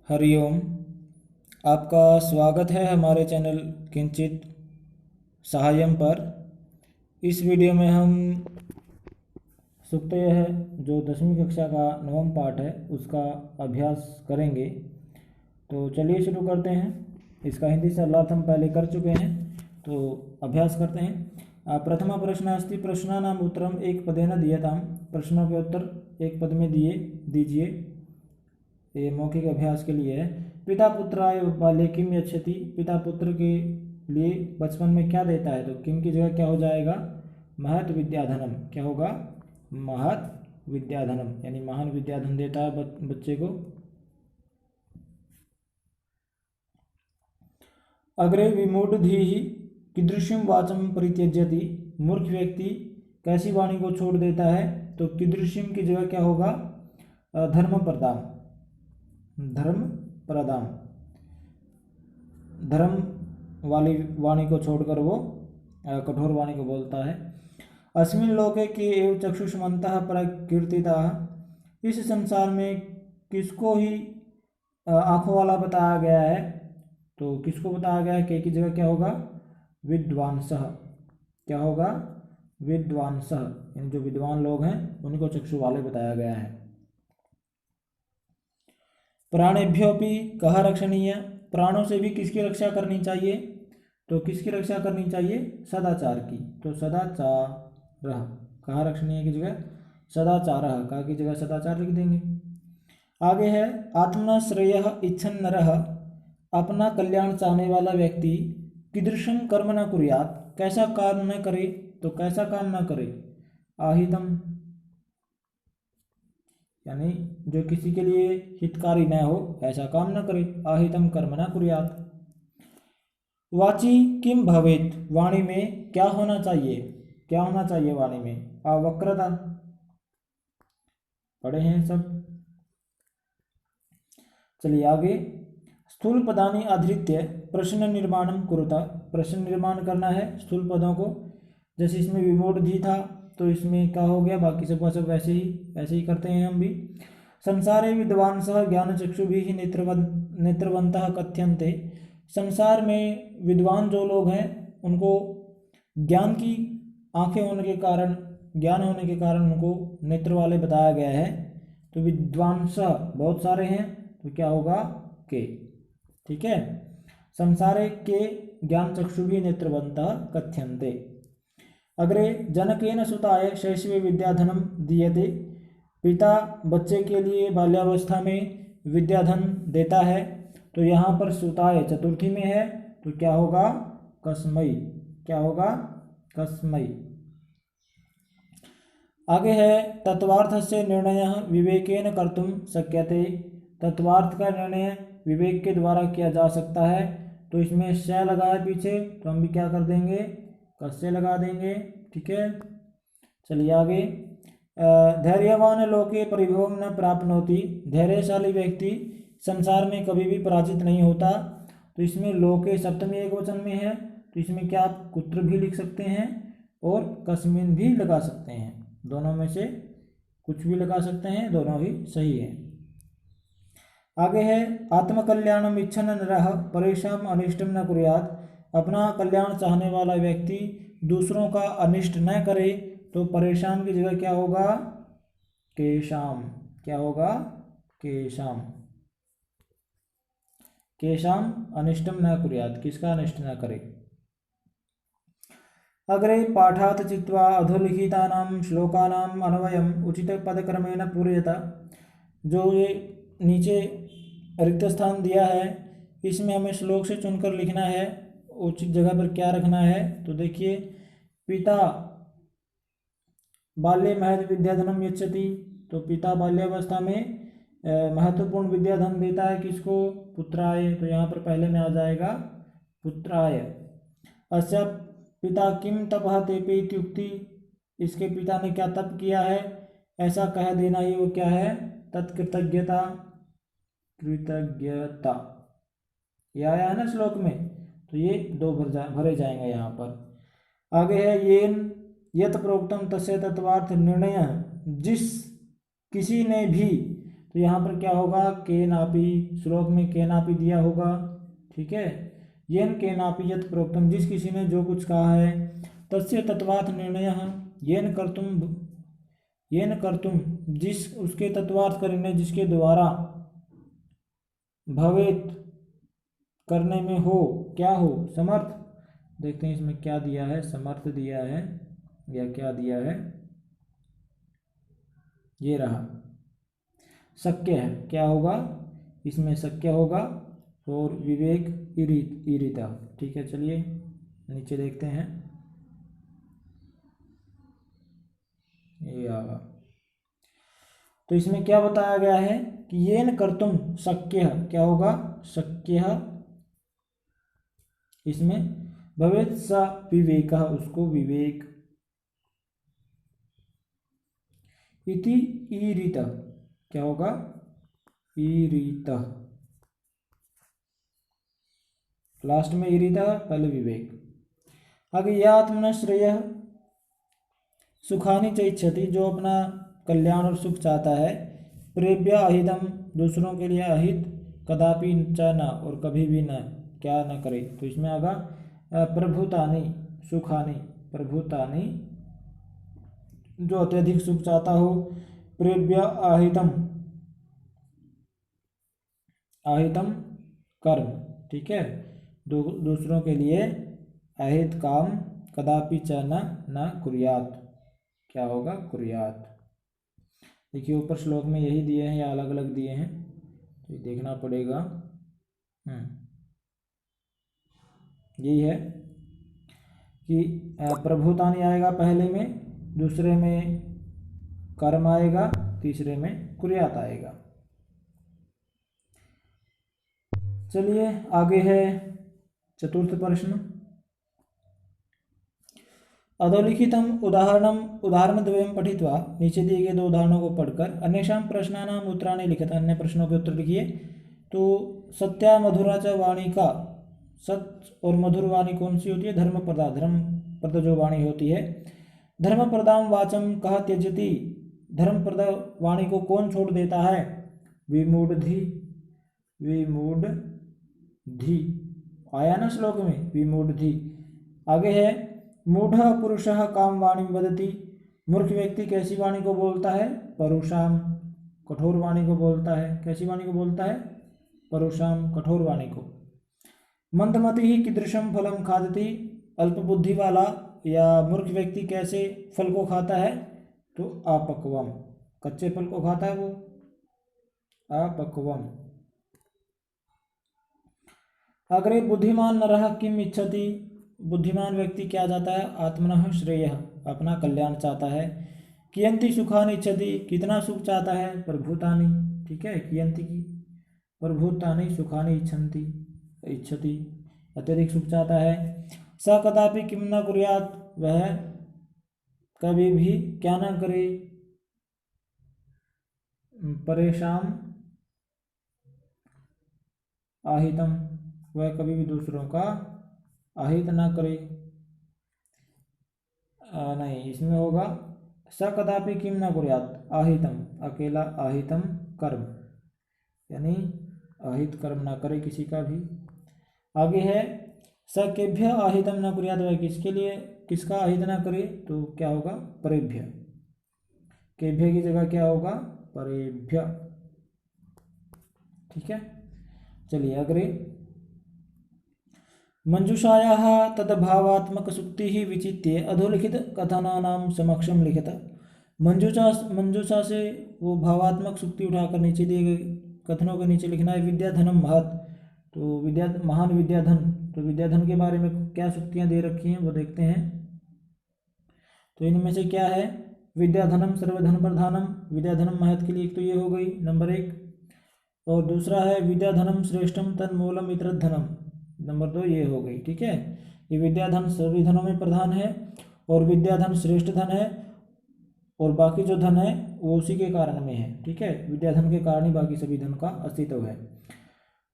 हरिओम। आपका स्वागत है हमारे चैनल किंचित सहायम पर। इस वीडियो में हम सुक्तय है जो 10वीं कक्षा का नवम पाठ है उसका अभ्यास करेंगे। तो चलिए शुरू करते हैं। इसका हिंदी शब्दार्थ हम पहले कर चुके हैं, तो अभ्यास करते हैं। प्रथमा प्रश्न अस्ति प्रश्नानाम उत्तरम एक पदेन दीयताम। प्रश्नों के उत्तर एक पद में दीजिए। ये मौखिक अभ्यास के लिए है। पिता पुत्राय बाल्ये किम यच्छति। पिता पुत्र के लिए बचपन में क्या देता है, तो किम की जगह क्या हो जाएगा, महत विद्याधनम। क्या होगा, महत विद्याधनम, यानी महान विद्याधन देता है बच्चे को। अग्रे विमूढ़धीः कीदृशीं वाचं परित्यज्यति। मूर्ख व्यक्ति कैसी वाणी को छोड़ देता है, तो कीदृशीं की जगह क्या होगा, धर्म प्रदान। धर्म प्रदान, धर्म वाली वाणी को छोड़कर वो कठोर वाणी को बोलता है। अस्मिन् लोके के एव चक्षुष्मन्तः प्रकीर्तिताः। इस संसार में किसको ही आंखों वाला बताया गया है, तो किसको बताया गया है, के की जगह क्या होगा, विद्वांसः। क्या होगा, विद्वांसः, यानी जो विद्वान लोग हैं उनको चक्षु वाले बताया गया है। प्राणेभ्योपि कः रक्षणीय। प्राणों से भी किसकी रक्षा करनी चाहिए, तो किसकी रक्षा करनी चाहिए, सदाचार की। तो सदाचारः, कहाँ रक्षणीय की जगह सदाचारः, कहाँ की जगह सदाचार लिख देंगे। आगे है आत्मना श्रेयः इच्छन् नरः। अपना कल्याण चाहने वाला व्यक्ति कीदृशं कर्म न कुर्यात्। कैसा काम न करे, तो कैसा काम न करे, आहितम, यानी जो किसी के लिए हितकारी न हो ऐसा काम न करे। आहितम कर्म न कुर्यात्। वाची किम भवेत्। वाणी में क्या होना चाहिए, क्या होना चाहिए वाणी में, अवक्रता। पढ़े हैं सब। चलिए आगे। स्थूल पदानि आधृत्य प्रश्न निर्माणम कुरुता। प्रश्न निर्माण करना है स्थूल पदों को। जैसे इसमें विमूढ़धि था, तो इसमें क्या हो गया, बाकी सबका सब ऐसे ही करते हैं हम भी। संसारे विद्वांसः ज्ञानचक्षुभिः नेत्रवन्तः कथ्यन्ते। संसार में विद्वान जो लोग हैं उनको ज्ञान की आंखें होने के कारण, ज्ञान होने के कारण उनको नेत्र वाले बताया गया है। तो विद्वांसः बहुत सारे हैं, तो क्या होगा, के। ठीक है। संसारे के ज्ञान चक्षुभिः नेत्रवन्तः कथ्यन्ते। अग्रे जनकेन सुताय शैशवे विद्याधनम दीयते। पिता बच्चे के लिए बाल्यावस्था में विद्याधन देता है। तो यहाँ पर सुताय चतुर्थी में है, तो क्या होगा, कस्मै। क्या होगा, कस्मै। आगे है तत्वार्थस्य निर्णयः विवेकेन कर्तुं शक्यते। तत्वार्थ का निर्णय विवेक के द्वारा किया जा सकता है। तो इसमें श लगा है पीछे, तो हम भी क्या कर देंगे, कस्य लगा देंगे। ठीक है। चलिए आगे। धैर्यवान लोके परिभवम न प्राप्नोति। धैर्यशाली व्यक्ति संसार में कभी भी पराजित नहीं होता। तो इसमें लोके सप्तमी एकवचन में है, तो इसमें क्या आप कुत्र भी लिख सकते हैं और कस्मिन भी लगा सकते हैं। दोनों में से कुछ भी लगा सकते हैं, दोनों ही सही है। आगे है आत्मकल्याणम इच्छन् नरः परेषां अनिष्टम न कुर्यात्। अपना कल्याण चाहने वाला व्यक्ति दूसरों का अनिष्ट न करे। तो परेशान की जगह क्या होगा, केशाम। क्या होगा, केशाम। केशाम अनिष्टम न कुर्यात्, किसका अनिष्ट न करे। अग्रे पाठात् चित्वा अधोलिखितानां श्लोकानां अन्वयम् उचित पदक्रमेण पूरयत। जो ये नीचे रिक्त स्थान दिया है, इसमें हमें श्लोक से चुनकर लिखना है, उचित जगह पर क्या रखना है। तो देखिए, पिता बाल्ये महत् विद्याधनम यच्छति। तो पिता बाल्यावस्था में महत्वपूर्ण विद्याधन देता है, किसको, पुत्राय। तो यहाँ पर पहले में आ जाएगा पुत्राय। अस्य पिता किम तपः तेपे इत्युक्ति। इसके पिता ने क्या तप किया है, ऐसा कह देना ही वो क्या है, तत्कृतज्ञता, कृतज्ञता। यह आया है ना श्लोक में, तो ये दो भरे जाएंगे यहाँ पर। आगे है येन यत प्रोक्तम तस्य तत्वार्थ निर्णय। जिस किसी ने भी तो यहाँ पर क्या होगा, के नापी, श्लोक में के नापी दिया होगा, ठीक है। येन के नापी यत् प्रोक्तम, जिस किसी ने जो कुछ कहा है, तस्य तत्वार्थ निर्णयः, येन कर्तुम जिस उसके तत्वार्थ का निर्णय जिसके द्वारा, भवेत करने में हो, क्या हो, समर्थ। देखते हैं इसमें क्या दिया है, समर्थ दिया है या क्या दिया है, ये रहा शक्य है, क्या होगा इसमें, शक्य होगा, और विवेक ईरिता, ठीक है। चलिए नीचे देखते हैं, ये आगा। तो इसमें क्या बताया गया है कि येन कर्तुम शक्य, क्या होगा, शक्य, इसमें भवेत् स विवेक, उसको विवेक, इति ईरित, क्या होगा, ईरित, लास्ट में ईरित, पहले विवेक। आगे यह आत्मना श्रेय सुखानी च इच्छति, जो अपना कल्याण और सुख चाहता है, प्रेभ्य अहितम, दूसरों के लिए अहित, कदापि च न, और कभी भी न, क्या न करे। तो इसमें आगा प्रभुतानि सुखानि, प्रभुतानि जो अत्यधिक सुख चाहता हो, प्रेभ्य अहितम, अहितम कर्म, ठीक है, दूसरों के लिए अहित काम, कदापि च न कुर्यात, क्या होगा, कुर्यात। देखिए ऊपर श्लोक में यही दिए हैं या अलग अलग दिए हैं, तो देखना पड़ेगा। यही है कि प्रभुतानि आएगा पहले में, दूसरे में कर्म आएगा, तीसरे में कुर्यात आएगा। चलिए आगे है चतुर्थ प्रश्न। अधोलिखितम उदाहरणद्वयं पठित्वा, नीचे दिए गए दो उदाहरणों को पढ़कर, अन्येषां प्रश्नानां उत्तराणि लिखित, अन्य प्रश्नों के उत्तर लिखिए। तो सत्या मधुरा च वाणी का, सत्य और मधुर वाणी कौन सी होती है, धर्मप्रदा, धर्मप्रद जो वाणी होती है। धर्मप्रदां वाचम कह त्यजति, धर्मप्रद वाणी को कौन छोड़ देता है, विमूढ़धि, विमूढ़धि आया ना श्लोक में, विमूढ़धि। आगे है मूढ़ पुरुषः काम वाणी वदति, मूर्ख व्यक्ति कैसी वाणी को बोलता है, परुषाम, कठोर वाणी को बोलता है। कैसी वाणी को बोलता है, परुषाम, कठोर वाणी को। मंदमति ही कीदृशम फलम खादति, अल्प बुद्धि वाला या मूर्ख व्यक्ति कैसे फल को खाता है, तो अपक्वम, कच्चे फल को खाता है वो, अपक्वम। अग्रे बुद्धिमान नरः किम इच्छति, बुद्धिमान व्यक्ति क्या चाहता है, आत्मनः श्रेयः, अपना कल्याण चाहता है। कियंती सुखानि इच्छति, कितना सुख चाहता है, प्रभुतानि, ठीक है, कियंती की, प्रभुतानि सुखानि इच्छति, अत्यधिक सुख चाहता है। स कदापि किम न कुर्यात्, वह कभी भी क्या ना करे, परेशान आहितम, वह कभी भी दूसरों का अहित ना करे। नहीं, इसमें होगा स कदापि किम न कुर्यात्, आहितम, अकेला आहितम कर्म, यानी अहित कर्म ना करे किसी का भी। आगे है स केभ्य आहितम न कुर्यात्, वह किसके लिए, किसका अहित ना करे, तो क्या होगा, परेभ्य, केभ्य की जगह क्या होगा, परेभ्य, ठीक है। चलिए अग्रे, मंजूषायाः तद्भावात्मक सुक्तिः विचित्य अधोलिखित कथनानां समक्षम लिखित। मंजूषा से वो भावात्मक सुक्ति उठाकर नीचे दिए गए कथनों के नीचे लिखना है। विद्याधनम महत्, तो महान विद्याधन, तो विद्याधन के बारे में क्या सुक्तियां दे रखी हैं वो देखते हैं। तो इनमें से क्या है, विद्याधनम सर्वधन प्रधानम, विद्याधनम महत् के लिए एक तो ये हो गई नंबर 1, और दूसरा है विद्याधनम श्रेष्ठम तन्मूलम इतरत धनम, नंबर 2 ये हो गई, ठीक है। ये विद्याधन सभी धनों में प्रधान है और विद्याधन श्रेष्ठ धन है, और बाकी जो धन है वो उसी के कारण में है, ठीक है, विद्याधन के कारण ही बाकी सभी धन का अस्तित्व है।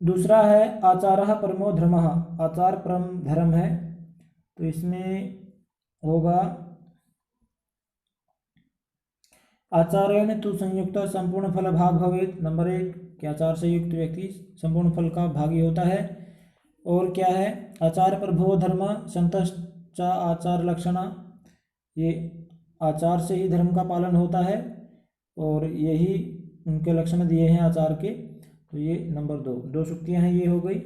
दूसरा है आचारः परमो धर्मः, आचार परम धर्म है, तो इसमें होगा आचार्येण तु संयुक्त संपूर्ण फल भाग भवेत्। नंबर 1 कि आचार से युक्त व्यक्ति संपूर्ण फल का भागी होता है। और क्या है, आचार प्रभो धर्म संतश्च आचार लक्षण, ये आचार से ही धर्म का पालन होता है और यही उनके लक्षण दिए हैं आचार के। तो ये नंबर 2 सूक्तियाँ हैं, ये हो गई।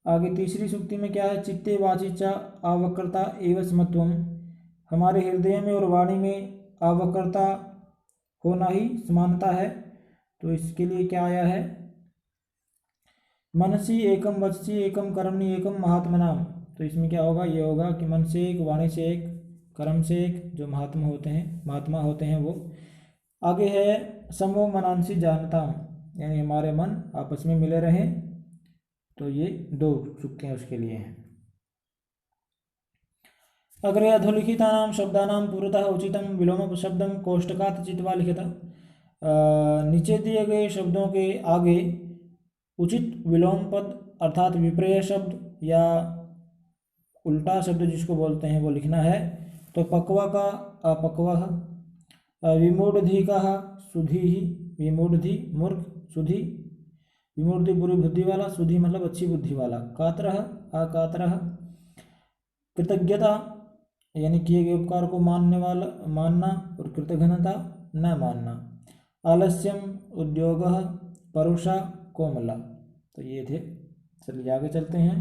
आगे तीसरी सूक्ति में क्या है, चित्ते वाचि च आवक्रता एव समत्वम, हमारे हृदय में और वाणी में आवक्रता होना ही समानता है। तो इसके लिए क्या आया है, मनसी एकम वचसी एकम कर्मणि एकम महात्मनाम। तो इसमें क्या होगा, ये होगा कि मन से एक, वाणी से एक, कर्म से एक, जो महात्मा होते हैं वो। आगे है समो मनांसी जानता, यानी हमारे मन आपस में मिले रहें। तो ये 2 सूक्तियाँ उसके लिए हैं। अग्रे अधोलिखितानां शब्दानां पुरतः उचितं विलोम शब्दं कोष्टकात् चित्वा लिखित। नीचे दिए गए शब्दों के आगे उचित विलोम पद अर्थात विपर्य शब्द या उल्टा शब्द जिसको बोलते हैं वो लिखना है। तो पक्वा का अपक्वः, विमूढ़धि का सुधी ही, विमूढ़धि मूर्ख, सुधी विमूढ़धि बुरी बुद्धि वाला, सुधी मतलब अच्छी बुद्धि वाला, कातरः अकातरः, कृतज्ञता यानी किए गए उपकार को मानना और कृतघ्नता न मानना, आलस्यम उद्योगः, परुषा कोमला। तो ये थे। चलिए आगे चलते हैं।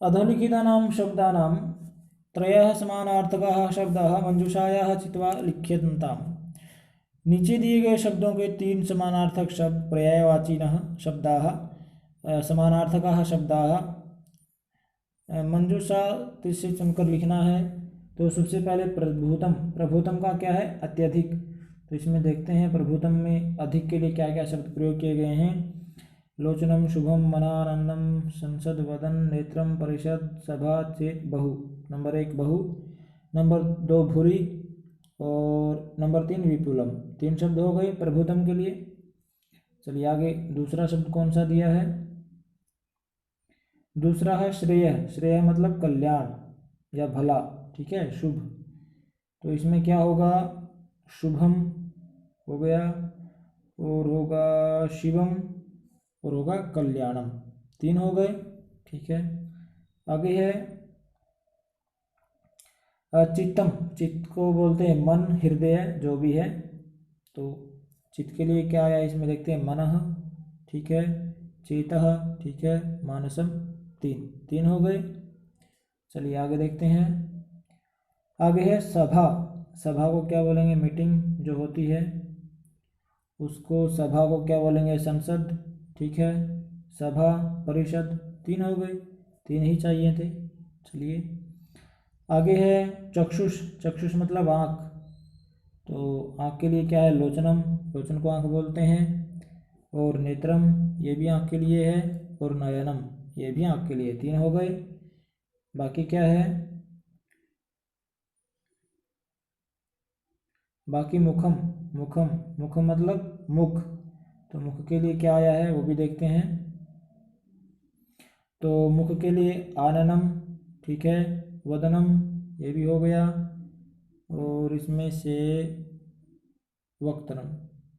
अधोलिखितानां शब्दानां त्रयः समानार्थकाः शब्दाः मंजूषायाः चित्वा लिख्यन्ताम्। नीचे दिए गए शब्दों के 3 समानार्थक शब्द पर्यायवाचिनः शब्दाः समानार्थकाः शब्दाः मंजूषा से चुनकर लिखना है। तो सबसे पहले प्रभुतम का क्या है, अत्यधिक। तो इसमें देखते हैं प्रभुतम में अधिक के लिए क्या क्या शब्द प्रयोग किए गए हैं। लोचनम शुभम मनानंदम संसद वदन नेत्रम परिषद सभा चेत बहु। नंबर 1 बहु, नंबर 2 भूरी और नंबर 3 विपुलम। 3 शब्द हो गए प्रभुतम के लिए। चलिए आगे दूसरा शब्द कौन सा दिया है, दूसरा है श्रेय। श्रेय मतलब कल्याण या भला, ठीक है, शुभ। तो इसमें क्या होगा, शुभम हो गया और होगा शिवम और होगा कल्याणम। 3 हो गए, ठीक है। आगे है चित्तम, चित्त को बोलते हैं मन, हृदय जो भी है। तो चित्त के लिए क्या आया इसमें देखते हैं, मनः, ठीक है, चेतः, ठीक है, मानसम। 3 हो गए। चलिए आगे देखते हैं। आगे है सभा। सभा को क्या बोलेंगे, मीटिंग जो होती है उसको सभा को क्या बोलेंगे, संसद, ठीक है, सभा, परिषद। 3 हो गए, 3 ही चाहिए थे। चलिए आगे है चक्षुष। चक्षुष मतलब आँख। तो आँख के लिए क्या है, लोचनम, लोचन को आँख बोलते हैं। और नेत्रम, ये भी आँख के लिए है। और नयनम, ये भी आँख के लिए। 3 हो गए। बाकी क्या है, बाकी मुखम। मुखम मतलब मुख। तो मुख के लिए क्या आया है वो भी देखते हैं। तो मुख के लिए आननम, ठीक है, वदनम, ये भी हो गया। और इसमें से वक्तरम।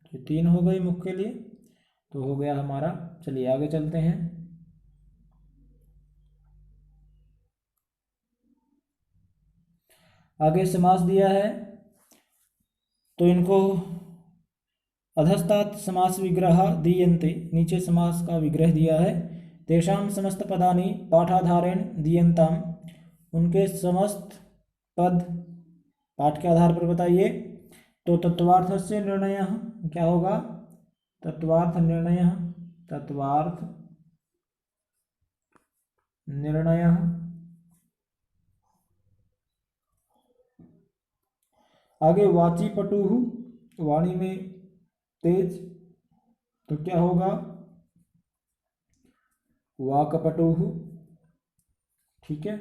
तो 3 हो गई मुख के लिए। तो हो गया हमारा। चलिए आगे चलते हैं। आगे समास दिया है, तो इनको अधस्तात् समास विग्रह दीयन्ते, नीचे समास का विग्रह दिया है। तेषां समस्त पदानि पाठाधारेण दीयन्ताम्, उनके समस्त पद पाठ के आधार पर बताइए। तो तत्वार्थ से निर्णय क्या होगा, तत्वार्थ निर्णय, तत्वार्थ निर्णय। आगे वाची पटुहु, वाणी में तेज। तो क्या होगा, वाकपटुहु, ठीक है।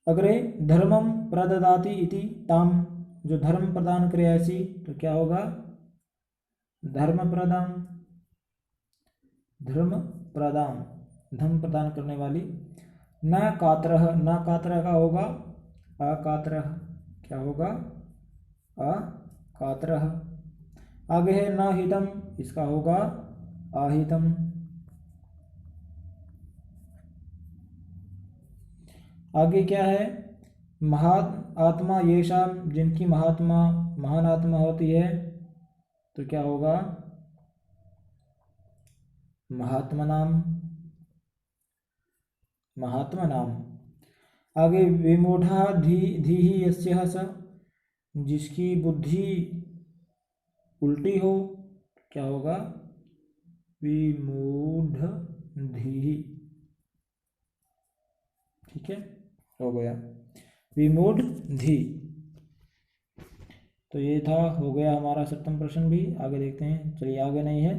अग्रे धर्मम प्रददाति इति ताम, जो धर्म प्रदान करे ऐसी। तो क्या होगा, धर्म प्रदान, धर्म प्रदान, धर्म प्रदान करने वाली। न कातरः, न कातरः का होगा अकातरः, क्या होगा अकातरः। आगे है न हितम, इसका होगा आहितम। आगे क्या है, महान आत्मा येषाम, जिनकी महात्मा महान आत्मा होती है, तो क्या होगा महात्मा नाम, महात्मा नाम। आगे विमूढ़ा धीहि यस्य स, जिसकी बुद्धि उल्टी हो, क्या होगा विमूढ़ धीहि, ठीक है, हो गया विमूढ़ धी। तो ये था, हो गया हमारा 7वां प्रश्न भी। आगे देखते हैं, चलिए आगे नहीं है,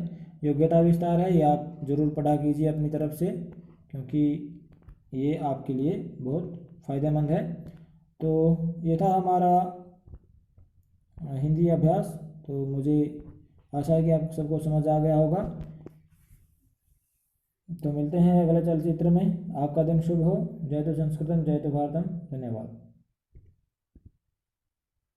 योग्यता विस्तार है, ये आप जरूर पढ़ा कीजिए अपनी तरफ से, क्योंकि ये आपके लिए बहुत फ़ायदेमंद है। तो ये था हमारा हिंदी अभ्यास। तो मुझे आशा है कि आप सबको समझ आ गया होगा। तो मिलते हैं अगले चलचित्र में। आपका दिन शुभ हो। जय तो संस्कृतम, जय तो भारतम। धन्यवाद।